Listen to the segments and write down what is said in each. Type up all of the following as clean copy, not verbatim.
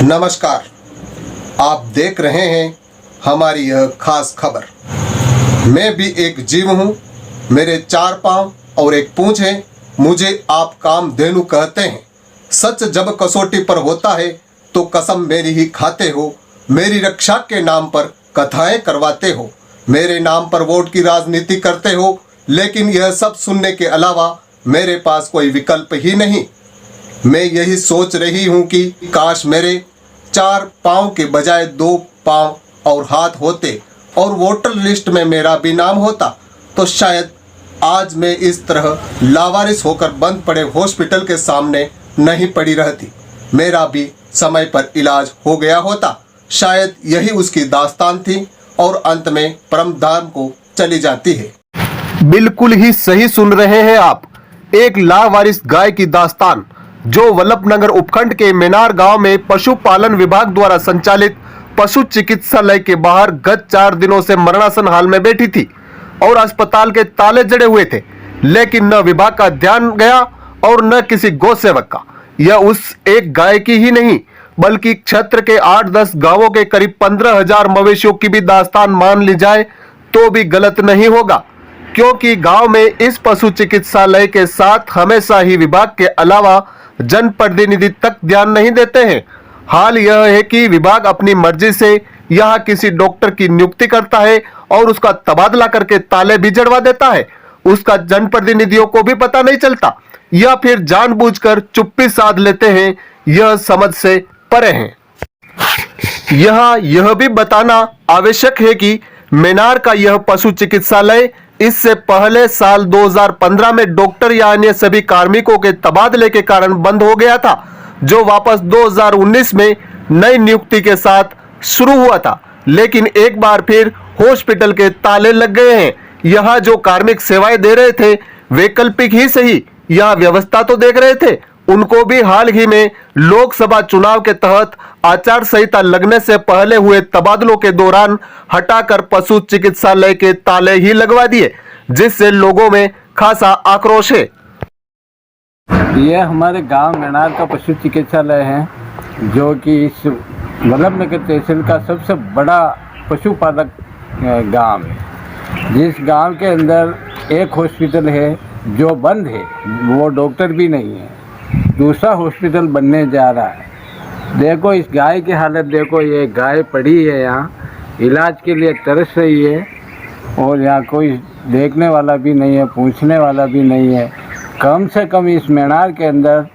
नमस्कार, आप देख रहे हैं हमारी यह खास खबर। मैं भी एक जीव हूँ, मेरे 4 पाँव और एक पूँछ है। मुझे आप कामधेनु कहते हैं। सच जब कसौटी पर होता है तो कसम मेरी ही खाते हो। मेरी रक्षा के नाम पर कथाएं करवाते हो, मेरे नाम पर वोट की राजनीति करते हो। लेकिन यह सब सुनने के अलावा मेरे पास कोई विकल्प ही नहीं। मैं यही सोच रही हूँ कि काश मेरे 4 पाँव के बजाय 2 पाँव और हाथ होते और वोटर लिस्ट में मेरा भी नाम होता तो शायद आज मैं इस तरह लावारिस होकर बंद पड़े हॉस्पिटल के सामने नहीं पड़ी रहती। मेरा भी समय पर इलाज हो गया होता। शायद यही उसकी दास्तान थी और अंत में परमधाम को चली जाती है। बिल्कुल ही सही सुन रहे हैं आप। एक लावारिस गाय की दास्तान जो वल्लभनगर उपखंड के मेनार गांव में पशुपालन विभाग द्वारा संचालित पशु चिकित्सालय के बाहर गत 4 दिनों से मरणासन हाल में बैठी थी और अस्पताल के ताले जड़े हुए थे। लेकिन न विभाग का ध्यान गया और न किसी गौ सेवक का। यह उस एक गाय की ही नहीं बल्कि क्षेत्र के 8-10 गांवों के करीब 15,000 मवेशियों की भी दास्तान मान ली जाए तो भी गलत नहीं होगा, क्योंकि गांव में इस पशु चिकित्सालय के साथ हमेशा ही विभाग के अलावा जनप्रतिनिधि तक ध्यान नहीं देते हैं। हाल यह है कि विभाग अपनी मर्जी से यहां किसी डॉक्टर की नियुक्ति करता है और उसका तबादला करके ताले भी जड़वा देता है। उसका जनप्रतिनिधियों को भी पता नहीं चलता या फिर जानबूझकर चुप्पी साध लेते हैं। यह समझ से परे है। यहाँ यह भी बताना आवश्यक है कि मेनार का यह पशु चिकित्सालय इससे पहले साल 2015 में डॉक्टर या अन्य सभी कार्मिकों के तबादले के कारण बंद हो गया था, जो वापस 2019 में नई नियुक्ति के साथ शुरू हुआ था। लेकिन एक बार फिर हॉस्पिटल के ताले लग गए हैं। यहाँ जो कार्मिक सेवाएं दे रहे थे वैकल्पिक ही सही, यहाँ व्यवस्था तो देख रहे थे। उनको भी हाल ही में लोकसभा चुनाव के तहत आचार संहिता लगने से पहले हुए तबादलों के दौरान हटाकर पशु चिकित्सालय के ताले ही लगवा दिए, जिससे लोगों में खासा आक्रोश है। यह हमारे गांव मेनार का पशु चिकित्सालय है, जो कि इस वल्लभनगर तहसील का सबसे बड़ा पशुपालक गांव है। जिस गांव के अंदर एक हॉस्पिटल है जो बंद है, वो डॉक्टर भी नहीं है। दूसरा हॉस्पिटल बनने जा रहा है। देखो इस गाय की हालत देखो, ये गाय पड़ी है यहाँ, इलाज के लिए तरस रही है और यहाँ कोई देखने वाला भी नहीं है, पूछने वाला भी नहीं है। कम से कम इस मेनार के अंदर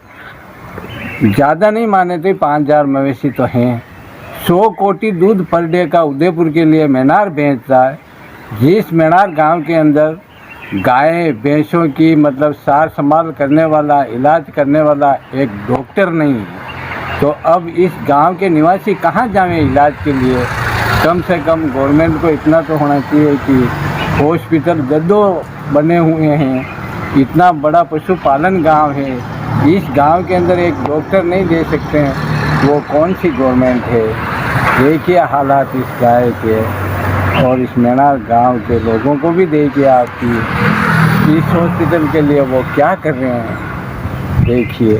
ज़्यादा नहीं माने तो 5,000 मवेशी तो हैं। 100 कोटी दूध पर डे का उदयपुर के लिए मेनार बेचता है। जिस मेनार गांव के अंदर गाय भैंसों की मतलब सार संभाल करने वाला, इलाज करने वाला एक डॉक्टर नहीं है, तो अब इस गांव के निवासी कहाँ जाएं इलाज के लिए। कम से कम गवर्नमेंट को इतना तो होना चाहिए कि हॉस्पिटल जद्दों बने हुए हैं, इतना बड़ा पशुपालन गांव है, इस गांव के अंदर एक डॉक्टर नहीं दे सकते हैं, वो कौन सी गवर्नमेंट है। देखिए हालात इस गाय के और इस मेनार गांव के लोगों को भी देखिए आपकी इस हॉस्पिटल के लिए वो क्या कर रहे हैं। देखिए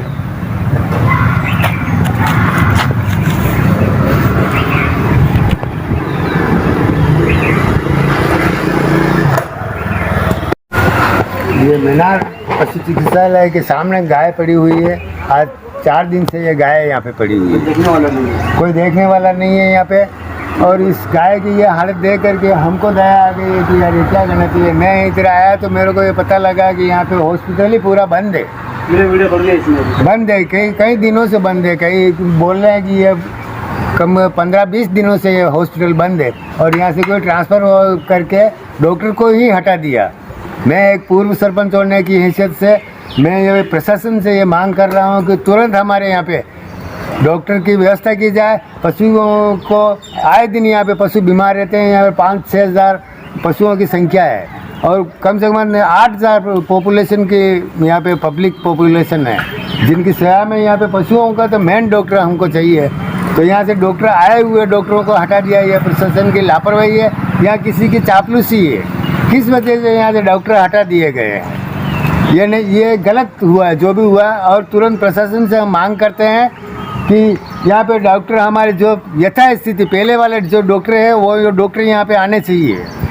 ये मेनार पशु चिकित्सालय के सामने गाय पड़ी हुई है। आज 4 दिन से ये गाय यहाँ पे पड़ी हुई है, कोई देखने वाला नहीं है यहाँ पे। और इस गाय की ये हालत देख करके हमको दया आ गई है कि यार ये क्या करना चाहिए। मैं इधर आया तो मेरे को ये पता लगा कि यहाँ पे हॉस्पिटल ही पूरा बंद है। बंद है, कई दिनों से बंद है। कई बोल रहे हैं कि ये कम 15-20 दिनों से ये हॉस्पिटल बंद है और यहाँ से कोई ट्रांसफ़र करके डॉक्टर को ही हटा दिया। मैं एक पूर्व सरपंच होने की हैसियत से मैं ये प्रशासन से ये मांग कर रहा हूँ कि तुरंत हमारे यहाँ पे डॉक्टर की व्यवस्था की जाए। पशुओं को आए दिन यहाँ पे पशु बीमार रहते हैं। यहाँ पे 5-6 हज़ार पशुओं की संख्या है और कम से कम 8,000 पॉपुलेशन की यहाँ पे पब्लिक पॉपुलेशन है, जिनकी सेवा में यहाँ पे पशुओं का तो मेन डॉक्टर हमको चाहिए। तो यहाँ से डॉक्टर आए हुए डॉक्टरों को हटा दिया। यह प्रशासन की लापरवाही है या किसी की चापलूसी है। किस वजह से यहाँ से डॉक्टर हटा दिए गए हैं, ये नहीं, ये गलत हुआ है जो भी हुआ। और तुरंत प्रशासन से हम मांग करते हैं कि यहाँ पे डॉक्टर हमारे जो यथास्थिति पहले वाले जो डॉक्टर है वो डॉक्टर यहाँ पे आने चाहिए।